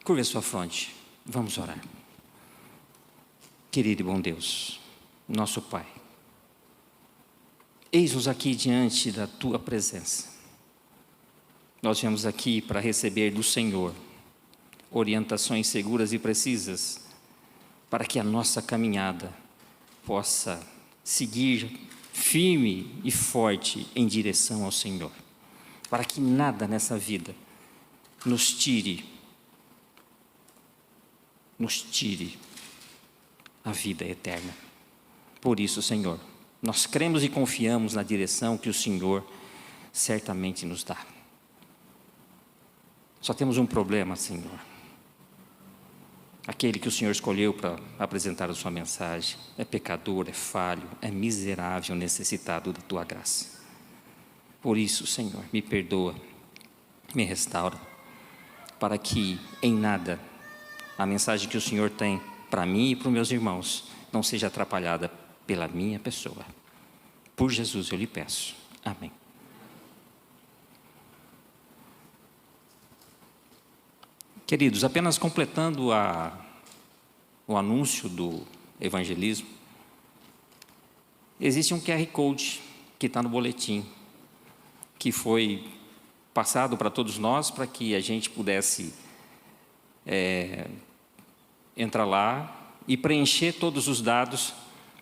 Curve a sua fronte, vamos orar. Querido e bom Deus, nosso Pai, eis-nos aqui diante da Tua presença. Nós viemos aqui para receber do Senhor orientações seguras e precisas para que a nossa caminhada possa seguir firme e forte em direção ao Senhor, para que nada nessa vida nos tire a vida eterna. Por isso, Senhor, nós cremos e confiamos na direção que o Senhor certamente nos dá. Só temos um problema, Senhor. Aquele que o Senhor escolheu para apresentar a sua mensagem é pecador, é falho, é miserável, necessitado da Tua graça. Por isso, Senhor, me perdoa, me restaura, para que em nada a mensagem que o Senhor tem para mim e para os meus irmãos não seja atrapalhada pela minha pessoa. Por Jesus eu lhe peço. Amém. Queridos, apenas completando o anúncio do evangelismo, existe um QR Code que está no boletim, que foi passado para todos nós para que a gente pudesse entrar lá e preencher todos os dados,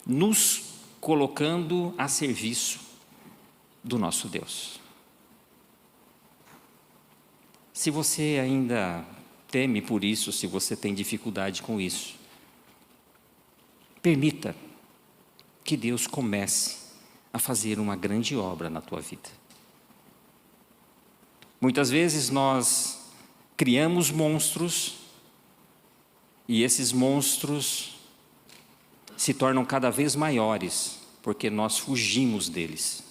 nos colocando a serviço do nosso Deus. Se você ainda teme por isso, se você tem dificuldade com isso, permita que Deus comece a fazer uma grande obra na tua vida. Muitas vezes nós criamos monstros e esses monstros se tornam cada vez maiores porque nós fugimos deles.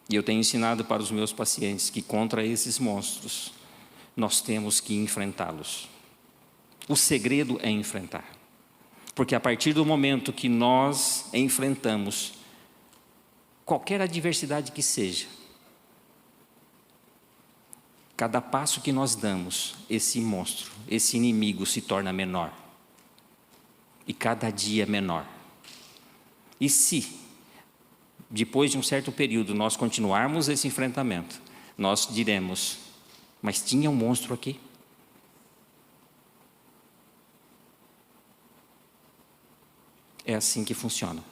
E eu tenho ensinado para os meus pacientes que contra esses monstros nós temos que enfrentá-los. O segredo é enfrentar. Porque a partir do momento que nós enfrentamos qualquer adversidade que seja, cada passo que nós damos, esse monstro, esse inimigo se torna menor. E cada dia menor. E se, depois de um certo período, nós continuarmos esse enfrentamento, nós diremos: mas tinha um monstro aqui? É assim que funciona.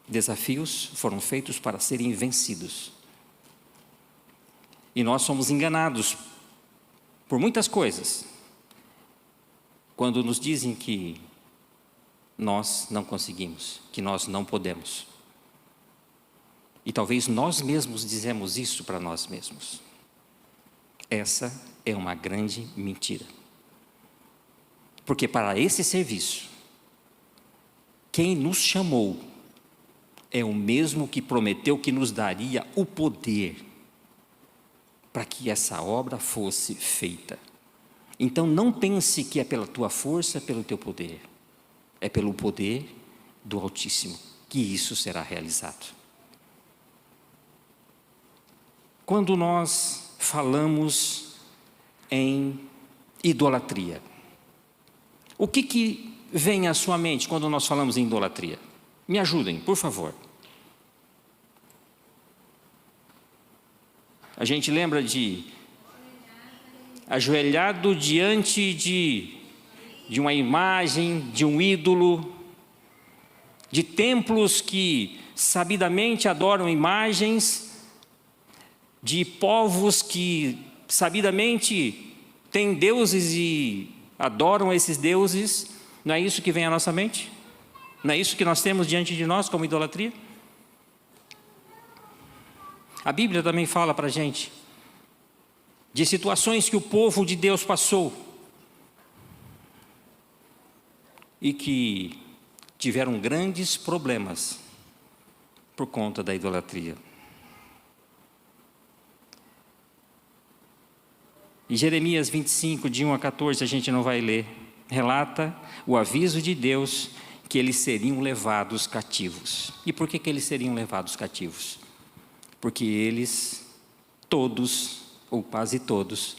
Desafios foram feitos para serem vencidos. E nós somos enganados por muitas coisas, quando nos dizem que nós não conseguimos, que nós não podemos. E talvez nós mesmos dizemos isso para nós mesmos. Essa é uma grande mentira. Porque para esse serviço, quem nos chamou é o mesmo que prometeu que nos daria o poder para que essa obra fosse feita. Então não pense que é pela tua força, pelo teu poder. É pelo poder do Altíssimo que isso será realizado. Quando nós falamos em idolatria, o que vem à sua mente quando nós falamos em idolatria? Me ajudem, por favor. A gente lembra de ajoelhado diante de uma imagem, de um ídolo, de templos que sabidamente adoram imagens, de povos que sabidamente têm deuses e adoram esses deuses. Não é isso que vem à nossa mente? Não é isso que nós temos diante de nós como idolatria? A Bíblia também fala para a gente de situações que o povo de Deus passou e que tiveram grandes problemas por conta da idolatria. Em Jeremias 25, de 1 a 14, a gente não vai ler, relata o aviso de Deus que eles seriam levados cativos. E por que eles seriam levados cativos? Porque eles, todos, ou quase todos,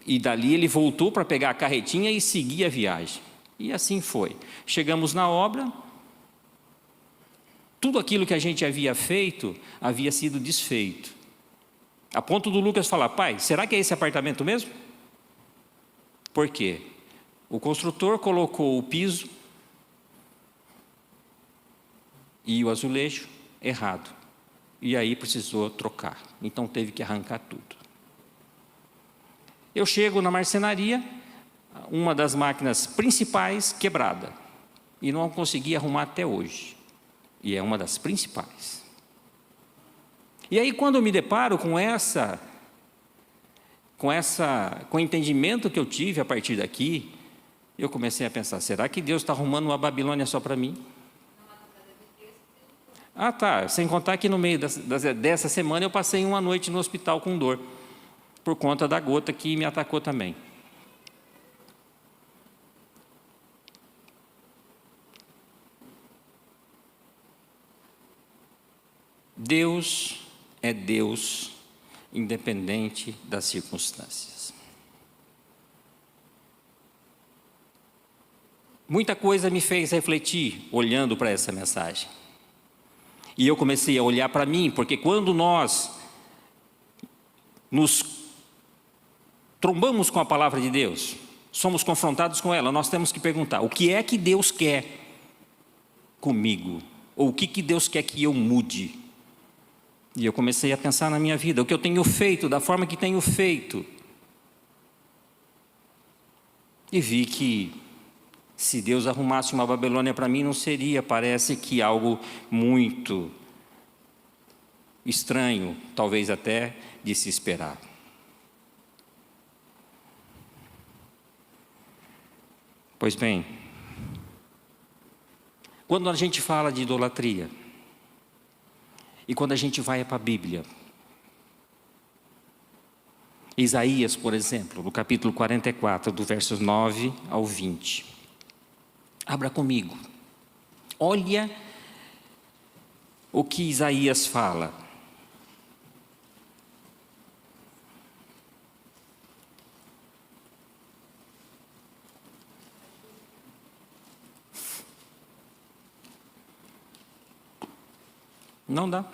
E dali ele voltou para pegar a carretinha e seguir a viagem. E assim foi. Chegamos na obra, tudo aquilo que a gente havia feito havia sido desfeito. A ponto do Lucas falar: pai, será que é esse apartamento mesmo? Por quê? O construtor colocou o piso e o azulejo errado. E aí precisou trocar. Então teve que arrancar tudo. Eu chego na marcenaria, uma das máquinas principais quebrada. E não consegui arrumar até hoje. E é uma das principais. E aí quando eu me deparo com o entendimento que eu tive a partir daqui, eu comecei a pensar: será que Deus está arrumando uma Babilônia só para mim? Ah, tá. Sem contar que no meio dessa semana eu passei uma noite no hospital com dor, por conta da gota que me atacou também. Deus é Deus, independente das circunstâncias. Muita coisa me fez refletir olhando para essa mensagem. E eu comecei a olhar para mim, porque quando nós nos trombamos com a palavra de Deus, somos confrontados com ela, nós temos que perguntar: o que é que Deus quer comigo? Ou o que Deus quer que eu mude? E eu comecei a pensar na minha vida, o que eu tenho feito, da forma que tenho feito. E vi que se Deus arrumasse uma Babilônia para mim, não seria, parece que algo muito estranho, talvez até de se esperar. Pois bem, quando a gente fala de idolatria, e quando a gente vai para a Bíblia, Isaías, por exemplo, no capítulo 44, do versos 9 ao 20. Abra comigo. Olha o que Isaías fala. Não dá.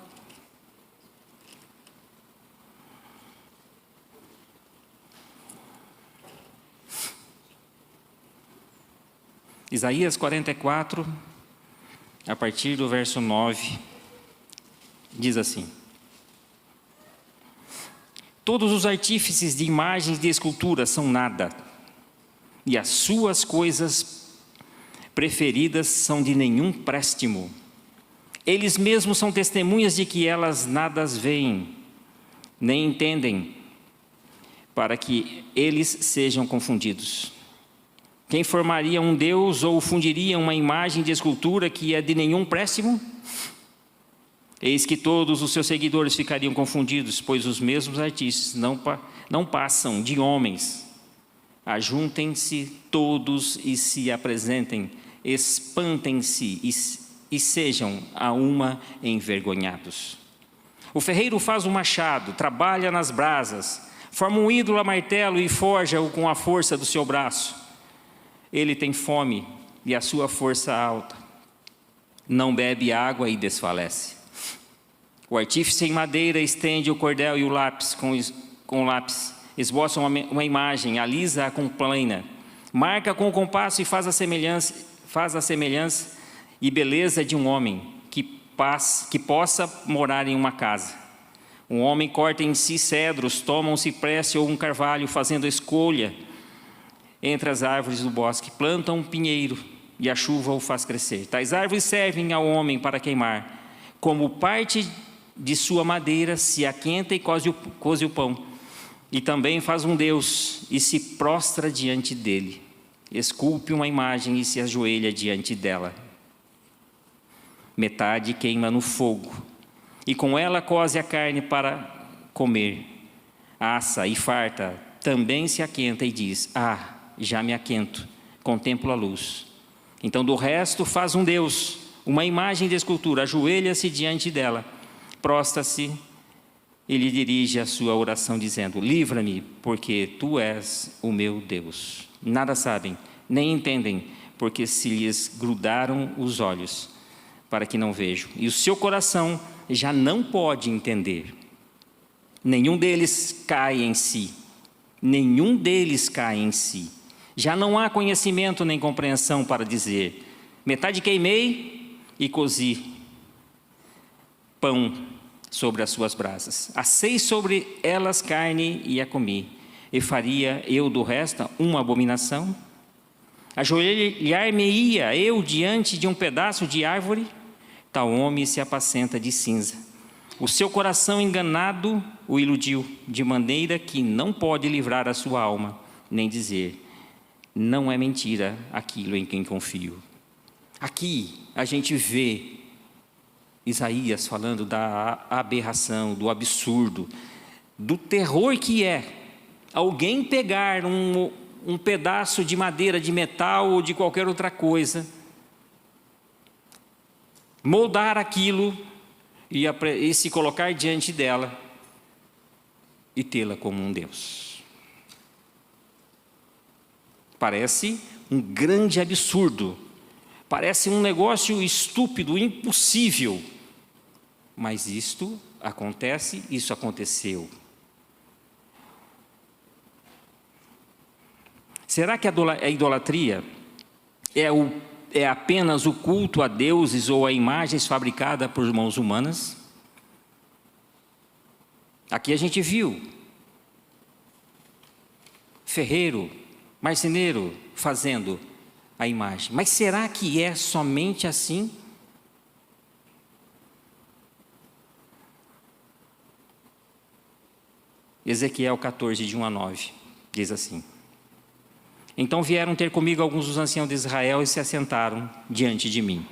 Isaías 44, a partir do verso 9, diz assim: todos os artífices de imagens de escultura são nada, e as suas coisas preferidas são de nenhum préstimo. Eles mesmos são testemunhas de que elas nada veem, nem entendem, para que eles sejam confundidos. Quem formaria um Deus ou fundiria uma imagem de escultura que é de nenhum préstimo? Eis que todos os seus seguidores ficariam confundidos, pois os mesmos artistas não passam de homens. Ajuntem-se todos e se apresentem, espantem-se e sejam a uma envergonhados. O ferreiro faz um machado, trabalha nas brasas, forma um ídolo a martelo e forja-o com a força do seu braço. Ele tem fome e a sua força alta. Não bebe água e desfalece. O artífice em madeira estende o cordel e o lápis com o lápis. Esboça uma imagem, alisa-a com plana. Marca com o compasso e faz a semelhança e beleza de um homem que possa morar em uma casa. Um homem corta em si cedros, toma um cipreste ou um carvalho, fazendo escolha entre as árvores do bosque, planta um pinheiro e a chuva o faz crescer. Tais árvores servem ao homem para queimar. Como parte de sua madeira se aquenta e coze o pão. E também faz um Deus e se prostra diante dele. Esculpe uma imagem e se ajoelha diante dela. Metade queima no fogo, e com ela coze a carne para comer. Assa e farta, também se aquenta e diz: ah, já me aquento, contemplo a luz. Então do resto faz um Deus, uma imagem de escultura, ajoelha-se diante dela, prostra-se ele dirige a sua oração dizendo: livra-me, porque tu és o meu Deus. Nada sabem, nem entendem, porque se lhes grudaram os olhos, para que não vejam. E o seu coração já não pode entender. Nenhum deles cai em si. Nenhum deles cai em si. Já não há conhecimento nem compreensão para dizer: metade queimei e cozi pão sobre as suas brasas. Assei sobre elas carne e a comi. E faria eu do resto uma abominação? Ajoelhar-me-ia eu diante de um pedaço de árvore? Tal homem se apacenta de cinza. O seu coração enganado o iludiu, de maneira que não pode livrar a sua alma, nem dizer: não é mentira aquilo em quem confio. Aqui a gente vê Isaías falando da aberração, do absurdo, do terror que é alguém pegar um pedaço de madeira, de metal ou de qualquer outra coisa, moldar aquilo e se colocar diante dela e tê-la como um Deus. Parece um grande absurdo, parece um negócio estúpido, impossível, mas isto acontece, isso aconteceu. Será que a idolatria é apenas o culto a deuses ou a imagens fabricadas por mãos humanas? Aqui a gente viu ferreiro, marceneiro fazendo a imagem. Mas será que é somente assim? Ezequiel 14, de 1 a 9, diz assim: então vieram ter comigo alguns dos anciãos de Israel e se assentaram diante de mim.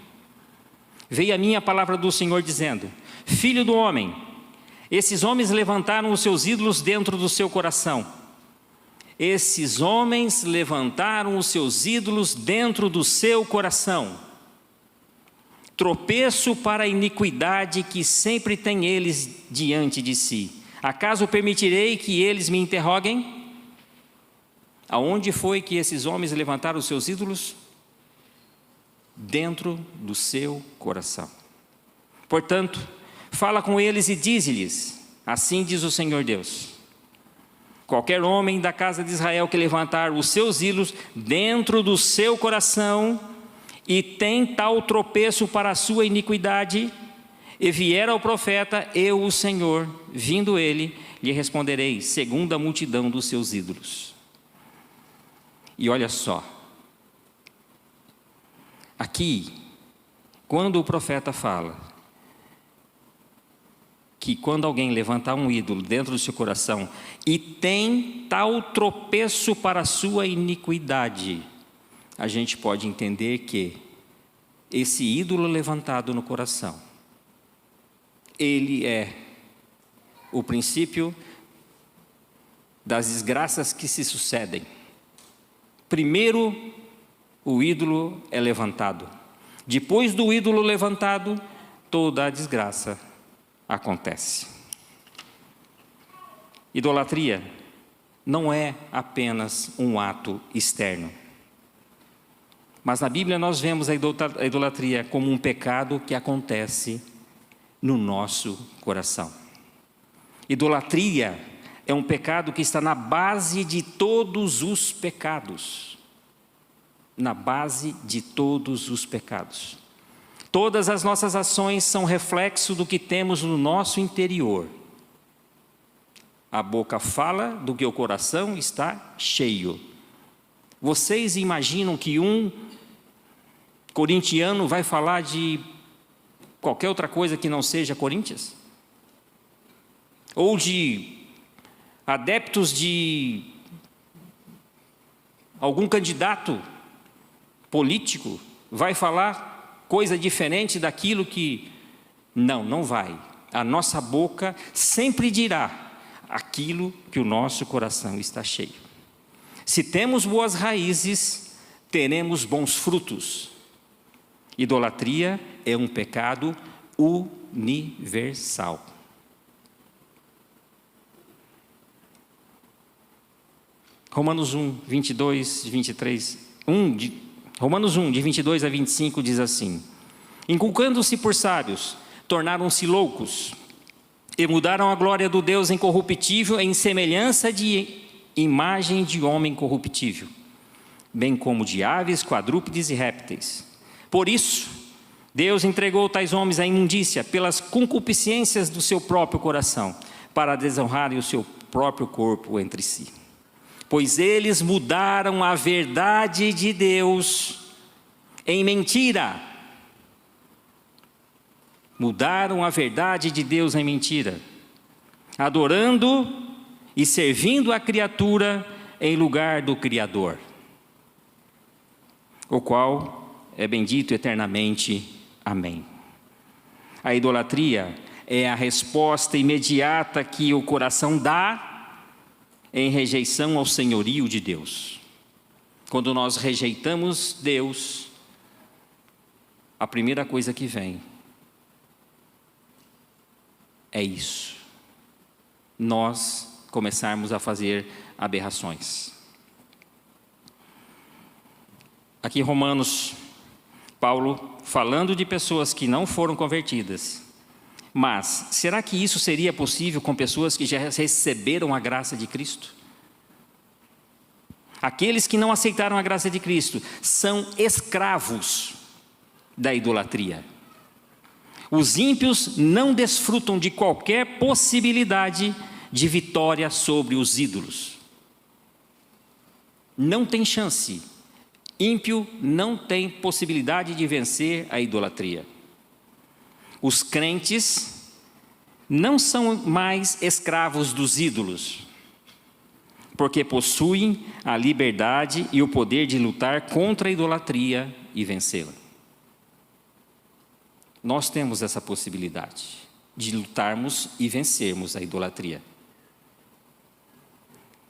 Veio a mim a palavra do Senhor dizendo: filho do homem, esses homens levantaram os seus ídolos dentro do seu coração. Esses homens levantaram os seus ídolos dentro do seu coração. Tropeço para a iniquidade que sempre tem eles diante de si. Acaso permitirei que eles me interroguem? Aonde foi que esses homens levantaram os seus ídolos? Dentro do seu coração. Portanto, fala com eles e dize-lhes: assim diz o Senhor Deus: qualquer homem da casa de Israel que levantar os seus ídolos dentro do seu coração e tem tal tropeço para a sua iniquidade, e vier ao profeta, eu, o Senhor, vindo ele, lhe responderei segundo a multidão dos seus ídolos. E olha só, aqui, quando o profeta fala que quando alguém levantar um ídolo dentro do seu coração e tem tal tropeço para a sua iniquidade, a gente pode entender que esse ídolo levantado no coração, ele é o princípio das desgraças que se sucedem. Primeiro, o ídolo é levantado. Depois do ídolo levantado, toda a desgraça acontece. Idolatria não é apenas um ato externo. Mas na Bíblia nós vemos a idolatria como um pecado que acontece no nosso coração. Idolatria é um pecado que está na base de todos os pecados. Na base de todos os pecados. Todas as nossas ações são reflexo do que temos no nosso interior. A boca fala do que o coração está cheio. Vocês imaginam que um corintiano vai falar de qualquer outra coisa que não seja Corinthians? Ou de adeptos de algum candidato político vai falar coisa diferente daquilo que... Não vai. A nossa boca sempre dirá aquilo que o nosso coração está cheio. Se temos boas raízes, teremos bons frutos. Idolatria é um pecado universal. Romanos 1, 22, 23, Romanos 1, de 22 a 25 diz assim: inculcando-se por sábios, tornaram-se loucos, e mudaram a glória do Deus incorruptível em semelhança de imagem de homem corruptível, bem como de aves, quadrúpedes e répteis. Por isso, Deus entregou tais homens à imundícia pelas concupiscências do seu próprio coração, para desonrarem o seu próprio corpo entre si. Pois eles mudaram a verdade de Deus em mentira. Mudaram a verdade de Deus em mentira, adorando e servindo a criatura em lugar do Criador, o qual é bendito eternamente. Amém. A idolatria é a resposta imediata que o coração dá em rejeição ao senhorio de Deus. Quando nós rejeitamos Deus, a primeira coisa que vem é isso: nós começarmos a fazer aberrações. Aqui em Romanos, Paulo falando de pessoas que não foram convertidas. Mas será que isso seria possível com pessoas que já receberam a graça de Cristo? Aqueles que não aceitaram a graça de Cristo são escravos da idolatria. Os ímpios não desfrutam de qualquer possibilidade de vitória sobre os ídolos. Não tem chance. Ímpio não tem possibilidade de vencer a idolatria. Os crentes não são mais escravos dos ídolos, porque possuem a liberdade e o poder de lutar contra a idolatria e vencê-la. Nós temos essa possibilidade de lutarmos e vencermos a idolatria.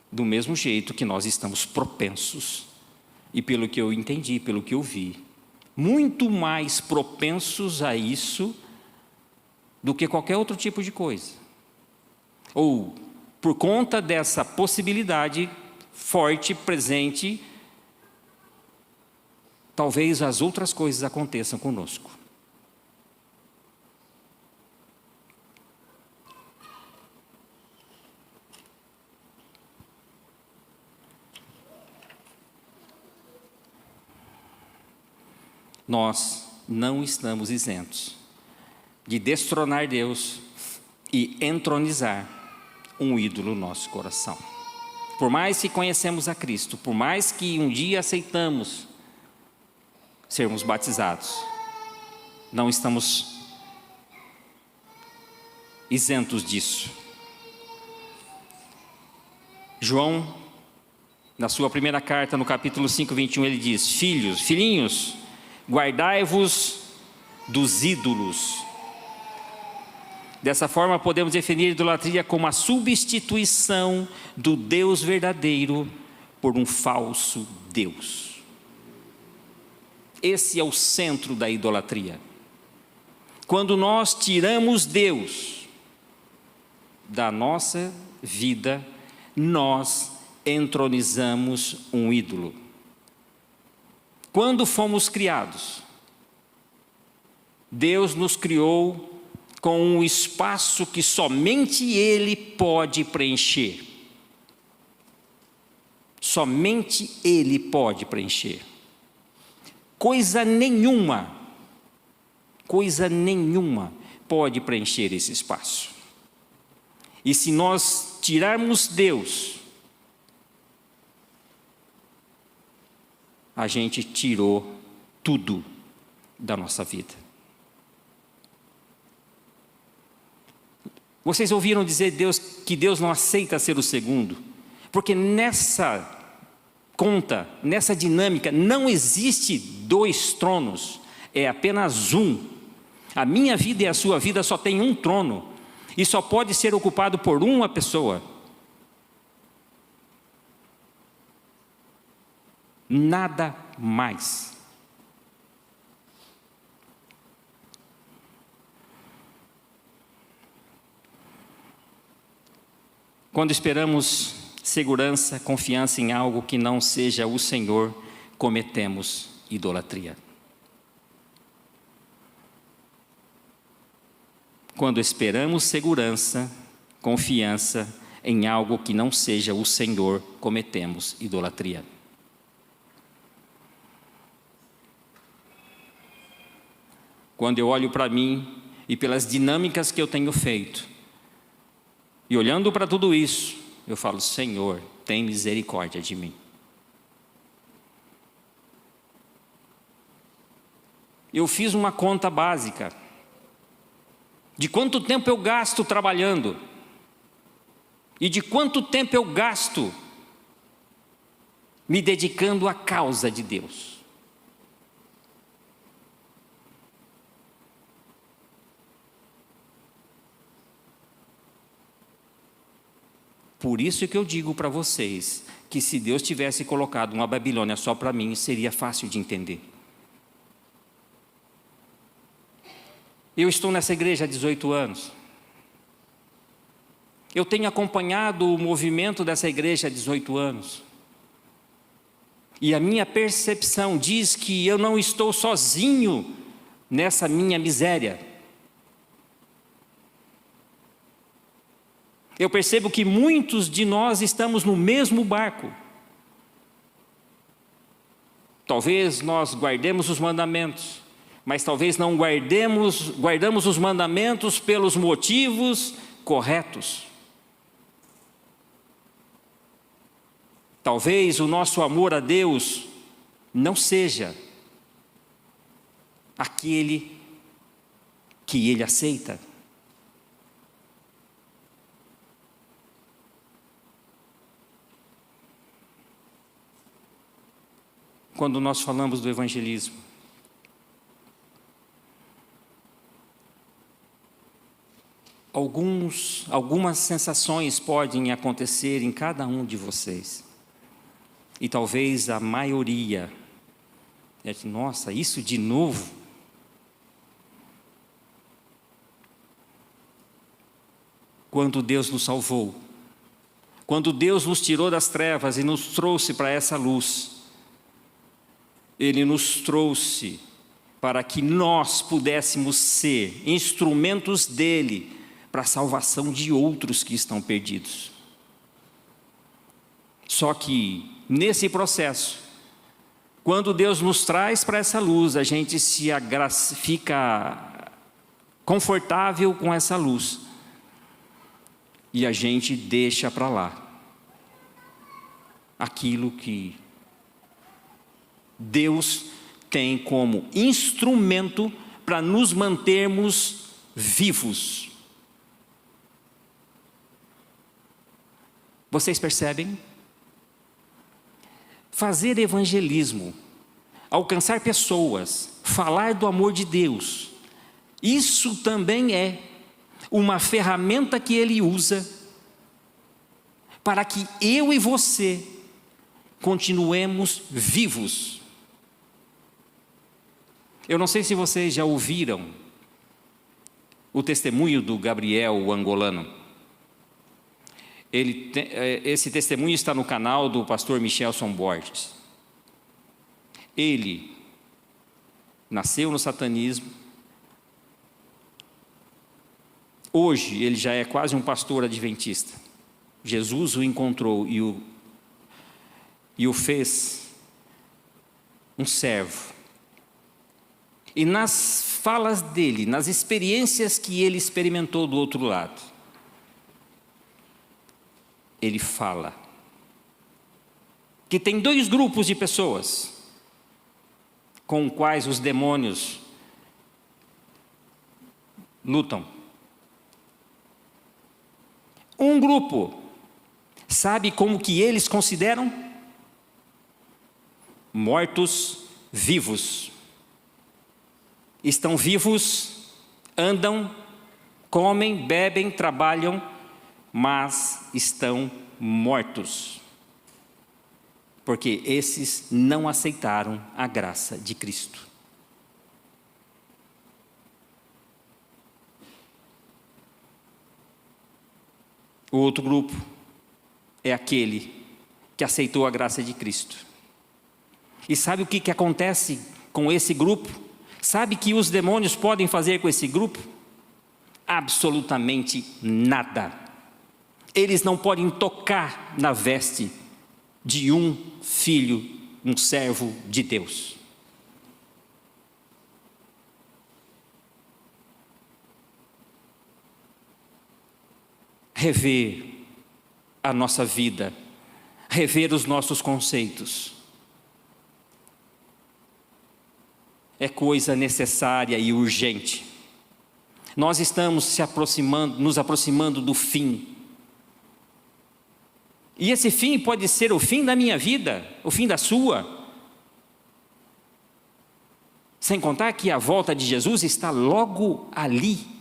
Do mesmo jeito que nós estamos propensos, e pelo que eu entendi, pelo que eu vi, muito mais propensos a isso do que qualquer outro tipo de coisa. Ou, por conta dessa possibilidade forte, presente, talvez as outras coisas aconteçam conosco. Nós não estamos isentos de destronar Deus e entronizar um ídolo no nosso coração. Por mais que conhecemos a Cristo, por mais que um dia aceitamos sermos batizados, não estamos isentos disso. João, na sua primeira carta, no capítulo 5, 21, ele diz: filhinhos, guardai-vos dos ídolos. Dessa forma, podemos definir a idolatria como a substituição do Deus verdadeiro por um falso Deus. Esse é o centro da idolatria. Quando nós tiramos Deus da nossa vida, nós entronizamos um ídolo. Quando fomos criados, Deus nos criou com um espaço que somente Ele pode preencher. Somente Ele pode preencher. Coisa nenhuma pode preencher esse espaço. E se nós tirarmos Deus, a gente tirou tudo da nossa vida. Vocês ouviram dizer que Deus não aceita ser o segundo? Porque nessa conta, nessa dinâmica, não existe dois tronos, é apenas um. A minha vida e a sua vida só tem um trono, e só pode ser ocupado por uma pessoa. Nada mais. Quando esperamos segurança, confiança em algo que não seja o Senhor, cometemos idolatria. Quando esperamos segurança, confiança em algo que não seja o Senhor, cometemos idolatria. Quando eu olho para mim e pelas dinâmicas que eu tenho feito, e olhando para tudo isso, eu falo: Senhor, tem misericórdia de mim. Eu fiz uma conta básica de quanto tempo eu gasto trabalhando e de quanto tempo eu gasto me dedicando à causa de Deus. Por isso que eu digo para vocês que se Deus tivesse colocado uma Babilônia só para mim, seria fácil de entender. Eu estou nessa igreja há 18 anos. Eu tenho acompanhado o movimento dessa igreja há 18 anos. E a minha percepção diz que eu não estou sozinho nessa minha miséria. Eu percebo que muitos de nós estamos no mesmo barco. Talvez nós guardemos os mandamentos, mas talvez não guardamos os mandamentos pelos motivos corretos. Talvez o nosso amor a Deus não seja aquele que Ele aceita. Quando nós falamos do evangelismo, algumas sensações podem acontecer em cada um de vocês. E talvez a maioria, nossa, isso de novo? Quando Deus nos salvou, quando Deus nos tirou das trevas e nos trouxe para essa luz, Ele nos trouxe para que nós pudéssemos ser instrumentos dEle para a salvação de outros que estão perdidos. Só que, nesse processo, quando Deus nos traz para essa luz, a gente fica confortável com essa luz e a gente deixa para lá aquilo que Deus tem como instrumento para nos mantermos vivos. Vocês percebem? Fazer evangelismo, alcançar pessoas, falar do amor de Deus, isso também é uma ferramenta que Ele usa para que eu e você continuemos vivos. Eu não sei se vocês já ouviram o testemunho do Gabriel, o angolano. Esse testemunho está no canal do pastor Michelson Borges. Ele nasceu no satanismo. Hoje ele já é quase um pastor adventista. Jesus o encontrou e o fez um servo. E nas falas dele, nas experiências que ele experimentou do outro lado, ele fala que tem dois grupos de pessoas com os quais os demônios lutam. Um grupo, sabe como que eles consideram? Mortos vivos. Estão vivos, andam, comem, bebem, trabalham, mas estão mortos. Porque esses não aceitaram a graça de Cristo. O outro grupo é aquele que aceitou a graça de Cristo. E sabe o que acontece com esse grupo? Sabe que os demônios podem fazer com esse grupo? Absolutamente nada. Eles não podem tocar na veste de um filho, um servo de Deus. Rever a nossa vida, rever os nossos conceitos, é coisa necessária e urgente. Nós estamos nos aproximando do fim. E esse fim pode ser o fim da minha vida, o fim da sua. Sem contar que a volta de Jesus está logo ali.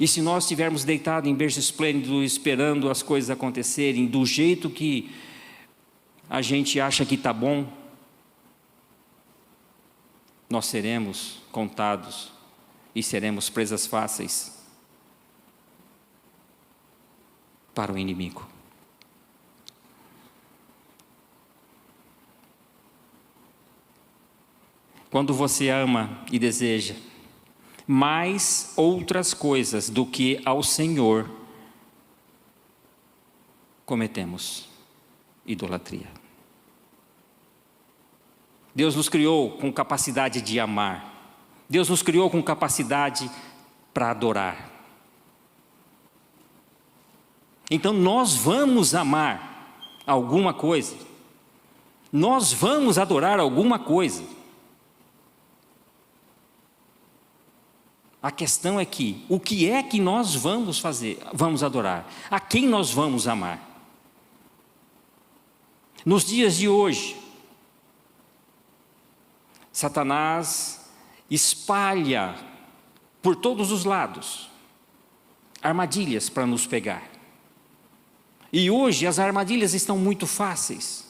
E se nós estivermos deitados em berço esplêndido, esperando as coisas acontecerem do jeito que a gente acha que está bom, nós seremos contados e seremos presas fáceis para o inimigo. Quando você ama e deseja mais outras coisas do que ao Senhor, cometemos idolatria. Deus nos criou com capacidade de amar. Deus nos criou com capacidade para adorar. Então nós vamos amar alguma coisa. Nós vamos adorar alguma coisa. A questão é que, o que é que nós vamos fazer? Vamos adorar. A quem nós vamos amar? Nos dias de hoje, Satanás espalha por todos os lados armadilhas para nos pegar. E hoje as armadilhas estão muito fáceis.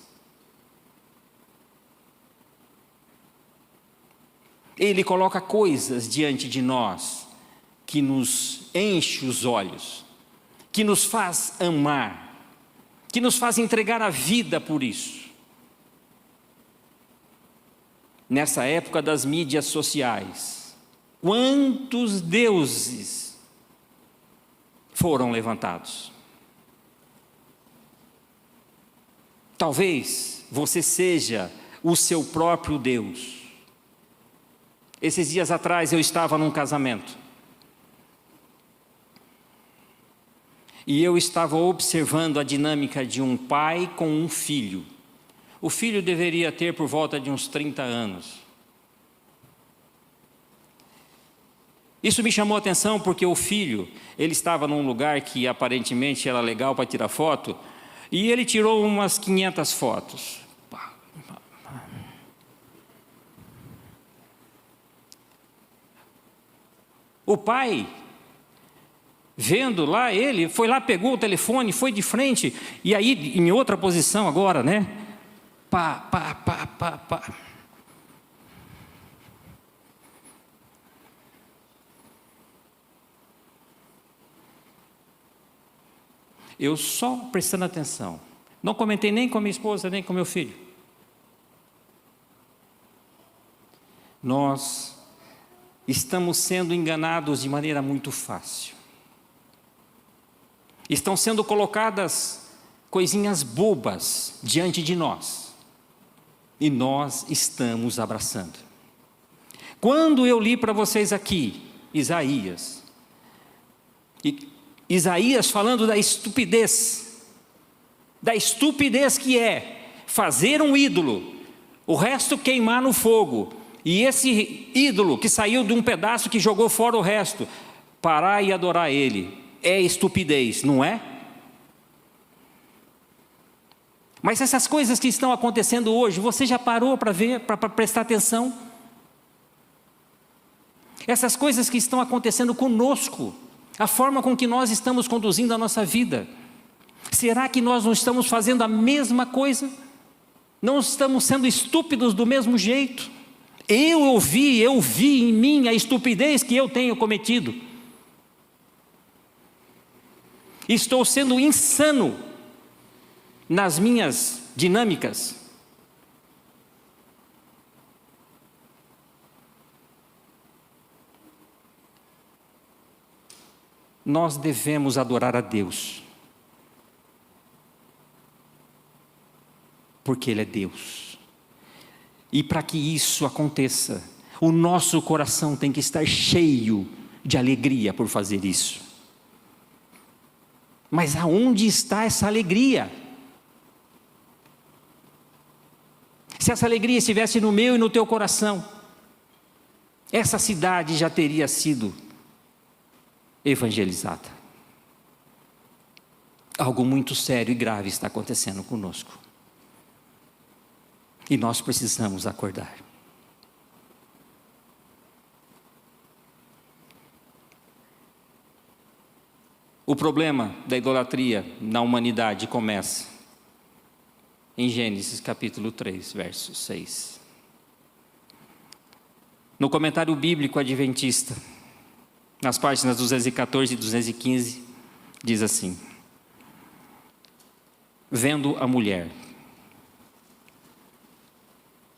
Ele coloca coisas diante de nós que nos enche os olhos, que nos faz amar, que nos faz entregar a vida por isso. Nessa época das mídias sociais, quantos deuses foram levantados? Talvez você seja o seu próprio Deus. Esses dias atrás eu estava num casamento. E eu estava observando a dinâmica de um pai com um filho. O filho deveria ter por volta de uns 30 anos. Isso me chamou a atenção porque o filho, ele estava num lugar que aparentemente era legal para tirar foto, e ele tirou umas 500 fotos. O pai, vendo lá, ele foi lá, pegou o telefone, foi de frente, e aí em outra posição agora, né? Pá. Eu só prestando atenção. Não comentei nem com a minha esposa, nem com meu filho. Nós estamos sendo enganados de maneira muito fácil. Estão sendo colocadas coisinhas bobas diante de nós. E nós estamos abraçando. Quando eu li para vocês aqui, Isaías falando da estupidez que é fazer um ídolo, o resto queimar no fogo, e esse ídolo que saiu de um pedaço que jogou fora o resto, parar e adorar ele, é estupidez, não é? Mas essas coisas que estão acontecendo hoje, você já parou para ver, para prestar atenção? Essas coisas que estão acontecendo conosco, a forma com que nós estamos conduzindo a nossa vida, será que nós não estamos fazendo a mesma coisa? Não estamos sendo estúpidos do mesmo jeito? Eu vi em mim a estupidez que eu tenho cometido. Estou sendo insano nas minhas dinâmicas. Nós devemos adorar a Deus, porque Ele é Deus. E para que isso aconteça, o nosso coração tem que estar cheio de alegria por fazer isso. Mas aonde está essa alegria? Se essa alegria estivesse no meu e no teu coração, essa cidade já teria sido evangelizada. Algo muito sério e grave está acontecendo conosco. E nós precisamos acordar. O problema da idolatria na humanidade começa em Gênesis capítulo 3, verso 6. No comentário bíblico adventista, nas páginas 214 e 215, diz assim: vendo a mulher.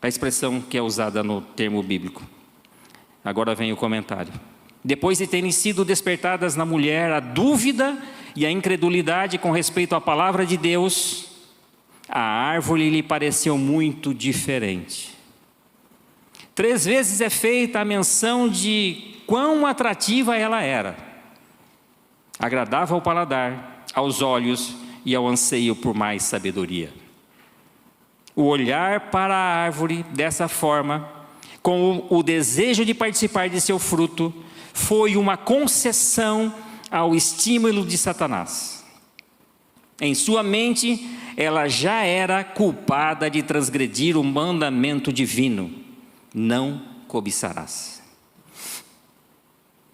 A expressão que é usada no termo bíblico. Agora vem o comentário. Depois de terem sido despertadas na mulher a dúvida e a incredulidade com respeito à palavra de Deus, a árvore lhe pareceu muito diferente. 3 vezes é feita a menção de quão atrativa ela era. Agradável ao paladar, aos olhos e ao anseio por mais sabedoria. O olhar para a árvore dessa forma, com o desejo de participar de seu fruto, foi uma concessão ao estímulo de Satanás. Em sua mente, ela já era culpada de transgredir o mandamento divino: não cobiçarás.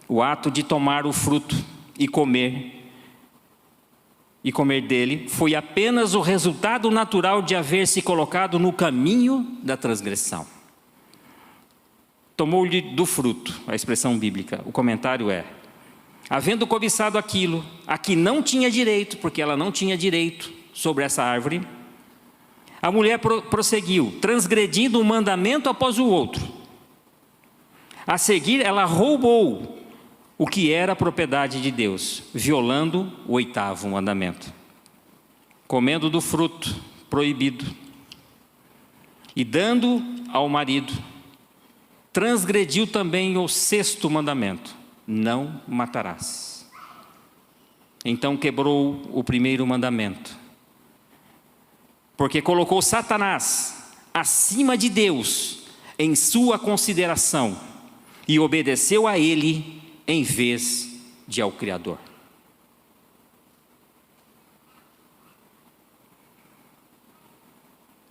O ato de tomar o fruto e comer dele foi apenas o resultado natural de haver se colocado no caminho da transgressão. Tomou-lhe do fruto, a expressão bíblica. O comentário é: havendo cobiçado aquilo a que não tinha direito, porque ela não tinha direito sobre essa árvore, a mulher prosseguiu, transgredindo um mandamento após o outro. A seguir, ela roubou o que era propriedade de Deus, violando o 8º mandamento, comendo do fruto proibido e dando ao marido. Transgrediu também o 6º mandamento: não matarás. Então quebrou o 1º mandamento, porque colocou Satanás acima de Deus em sua consideração e obedeceu a ele em vez de ao Criador.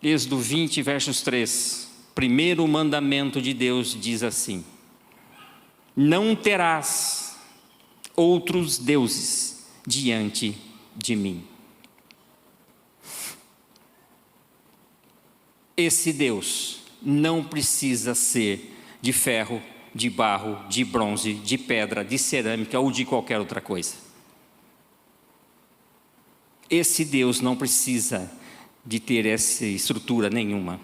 Êxodo 20, versos 3. Primeiro mandamento de Deus diz assim: não terás outros deuses diante de mim. Esse Deus não precisa ser de ferro, de barro, de bronze, de pedra, de cerâmica ou de qualquer outra coisa. Esse Deus não precisa de ter essa estrutura nenhuma.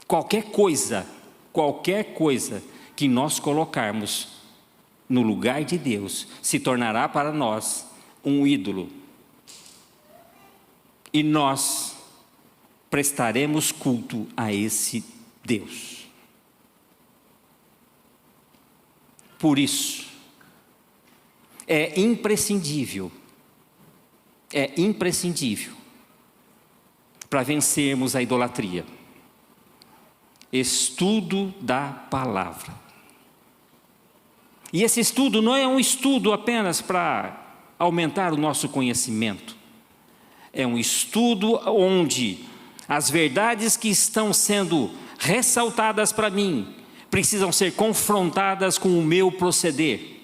Qualquer coisa que nós colocarmos no lugar de Deus se tornará para nós um ídolo. E nós prestaremos culto a esse Deus. Por isso, é imprescindível para vencermos a idolatria, estudo da palavra. E esse estudo não é um estudo apenas para aumentar o nosso conhecimento. É um estudo onde as verdades que estão sendo ressaltadas para mim precisam ser confrontadas com o meu proceder.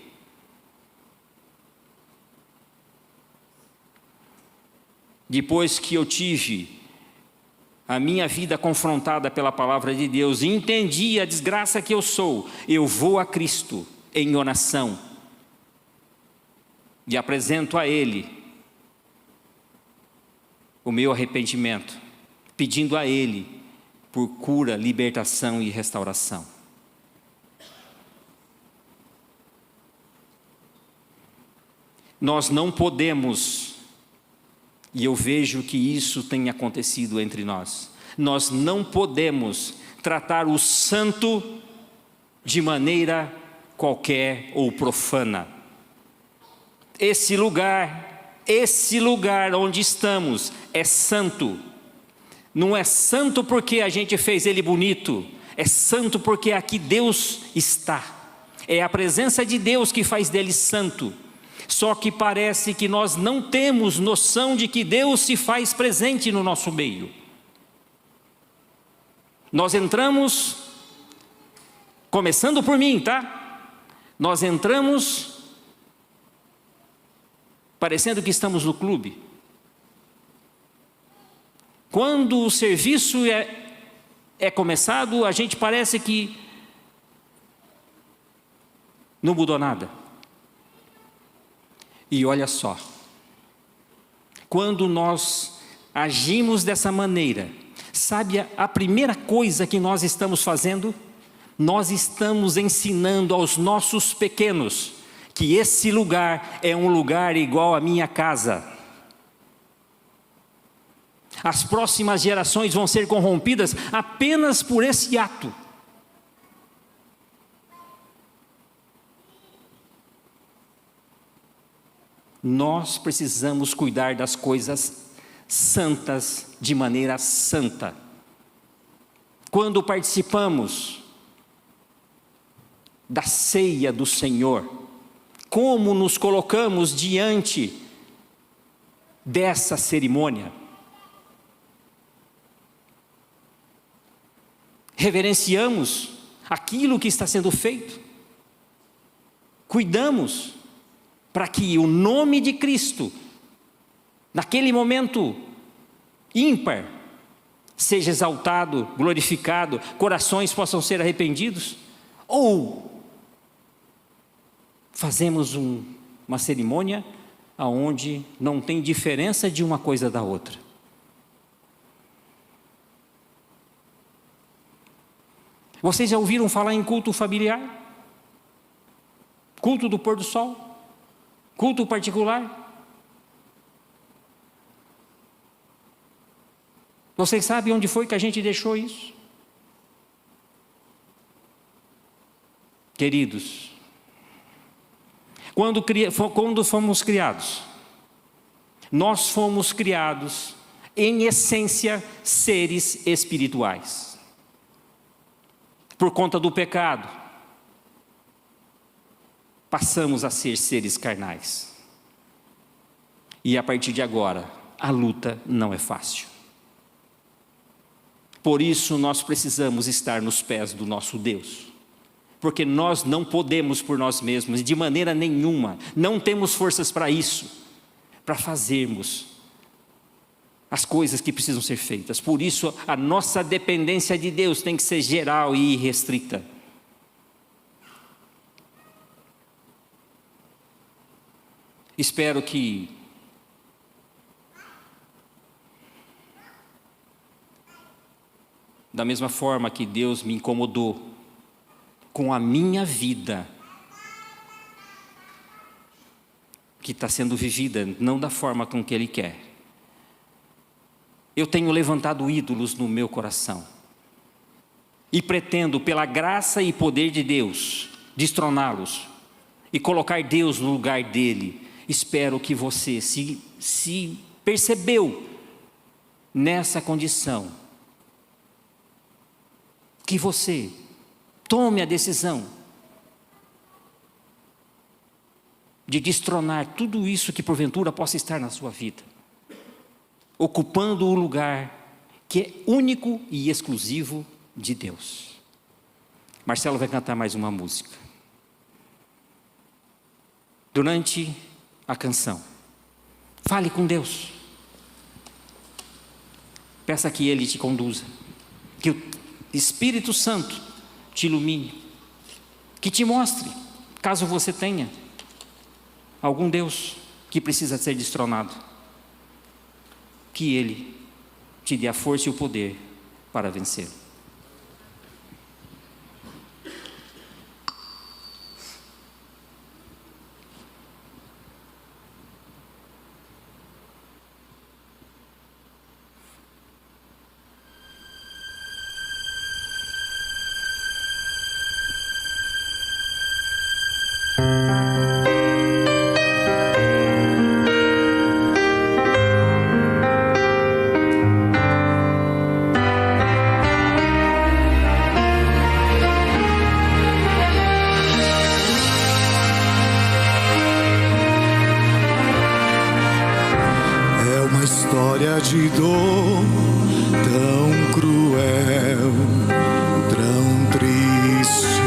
Depois que eu tive a minha vida confrontada pela palavra de Deus e entendi a desgraça que eu sou, eu vou a Cristo em oração, e apresento a Ele o meu arrependimento, pedindo a Ele por cura, libertação e restauração. Nós não podemos, e eu vejo que isso tem acontecido entre nós, nós não podemos tratar o santo de maneira qualquer ou profana. Esse lugar onde estamos é santo. Não é santo porque a gente fez ele bonito, é santo porque aqui Deus está. É a presença de Deus que faz dele santo. Só que parece que nós não temos noção de que Deus se faz presente no nosso meio. Nós entramos, começando por mim, tá? Nós entramos parecendo que estamos no clube. Quando o serviço é começado, a gente parece que não mudou nada. E olha só, quando nós agimos dessa maneira, sabe a primeira coisa que nós estamos fazendo? Nós estamos ensinando aos nossos pequenos que esse lugar é um lugar igual à minha casa. As próximas gerações vão ser corrompidas apenas por esse ato. Nós precisamos cuidar das coisas santas de maneira santa. Quando participamos da ceia do Senhor, como nos colocamos diante dessa cerimônia? Reverenciamos aquilo que está sendo feito? Cuidamos para que o nome de Cristo, naquele momento ímpar, seja exaltado, glorificado, corações possam ser arrependidos? Ou fazemos uma cerimônia onde não tem diferença de uma coisa da outra? Vocês já ouviram falar em culto familiar? Culto do pôr do sol? Culto particular? Vocês sabem onde foi que a gente deixou isso? Queridos, quando fomos criados, nós fomos criados, em essência, seres espirituais. Por conta do pecado, passamos a ser seres carnais. E a partir de agora, a luta não é fácil. Por isso nós precisamos estar nos pés do nosso Deus. Porque nós não podemos por nós mesmos, de maneira nenhuma, não temos forças para isso, para fazermos as coisas que precisam ser feitas. Por isso a nossa dependência de Deus tem que ser geral e irrestrita. Espero que da mesma forma que Deus me incomodou com a minha vida, que está sendo vivida não da forma com que Ele quer, eu tenho levantado ídolos no meu coração e pretendo, pela graça e poder de Deus, destroná-los e colocar Deus no lugar dele. Espero que você se percebeu nessa condição, que você tome a decisão de destronar tudo isso que porventura possa estar na sua vida, ocupando o lugar que é único e exclusivo de Deus. Marcelo vai cantar mais uma música. Durante a canção, fale com Deus. Peça que Ele te conduza, que o Espírito Santo te ilumine, que te mostre, caso você tenha algum Deus que precisa ser destronado, que Ele te dê a força e o poder para vencê-lo. De dor tão cruel, tão triste,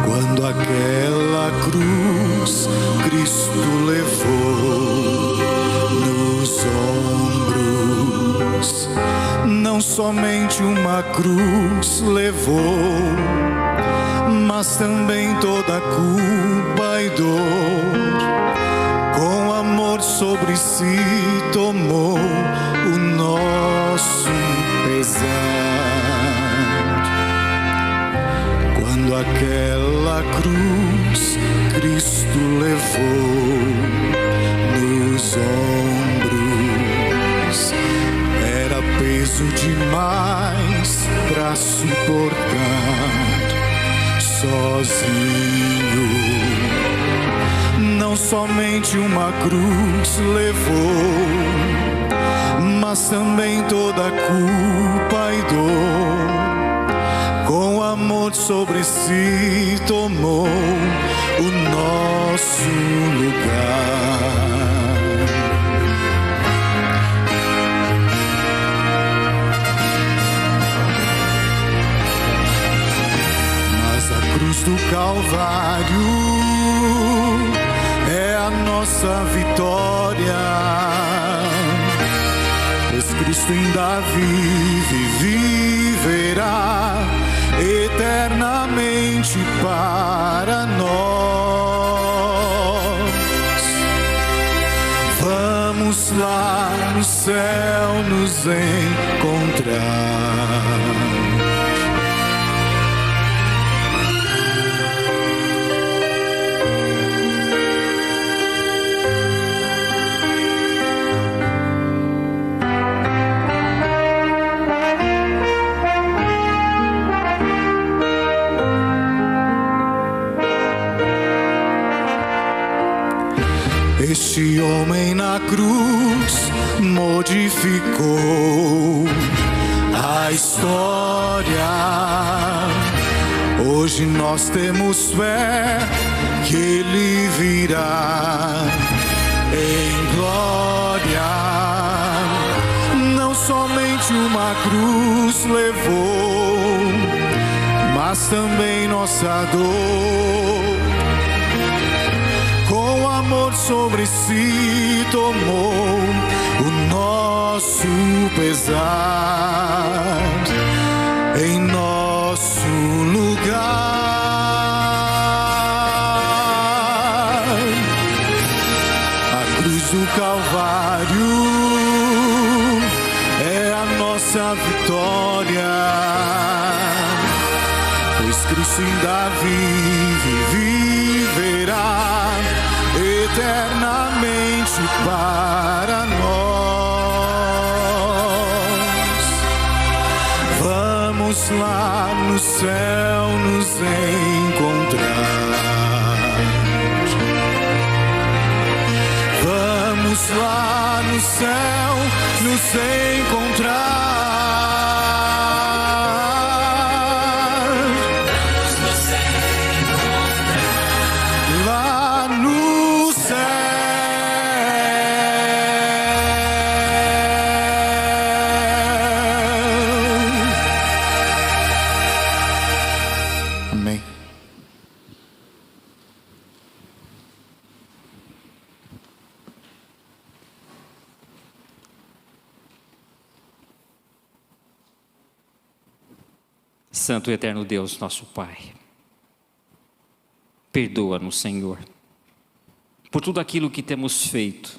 quando aquela cruz Cristo levou nos ombros. Não somente uma cruz levou, mas também toda a culpa e dor. Com amor sobre si tomou o nosso pesar. Quando aquela cruz Cristo levou nos ombros, era peso demais para suportar sozinho. Não somente uma cruz levou, mas também toda a culpa e dor. Com amor sobre si tomou o nosso lugar. Mas a cruz do Calvário é a nossa vitória, pois Cristo ainda vive e viverá eternamente para nós. Vamos lá no céu nos encontrar. Este homem na cruz modificou a história. Hoje nós temos fé que Ele virá em glória. Não somente uma cruz levou, mas também nossa dor. Com amor sobre si tomou o nosso pesar em nosso lugar. A cruz do Calvário é a nossa vitória, pois Cristo ainda vive e viverá eternamente para nós. Vamos lá no céu nos encontrar. Vamos lá no céu nos encontrar. Lá no céu. Amém. Santo e eterno Deus, nosso Pai, perdoa-nos, Senhor, por tudo aquilo que temos feito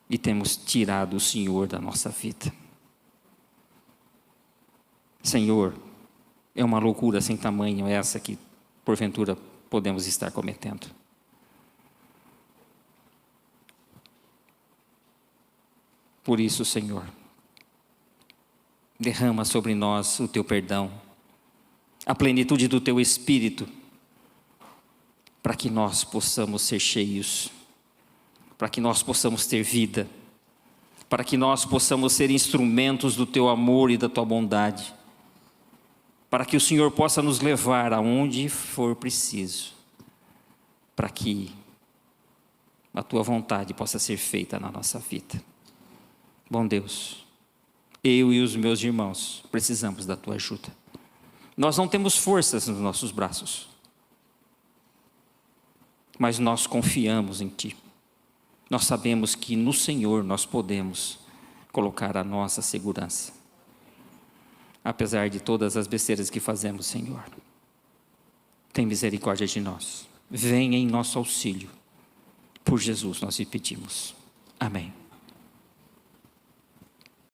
e temos tirado o Senhor da nossa vida. Senhor, é uma loucura sem tamanho essa que, porventura, podemos estar cometendo. Por isso, Senhor, derrama sobre nós o Teu perdão, a plenitude do Teu Espírito, para que nós possamos ser cheios, para que nós possamos ter vida, para que nós possamos ser instrumentos do Teu amor e da Tua bondade, para que o Senhor possa nos levar aonde for preciso, para que a Tua vontade possa ser feita na nossa vida. Bom Deus, eu e os meus irmãos precisamos da Tua ajuda. Nós não temos forças nos nossos braços, mas nós confiamos em Ti. Nós sabemos que no Senhor nós podemos colocar a nossa segurança. Apesar de todas as besteiras que fazemos, Senhor, tem misericórdia de nós. Venha em nosso auxílio. Por Jesus nós lhe pedimos. Amém.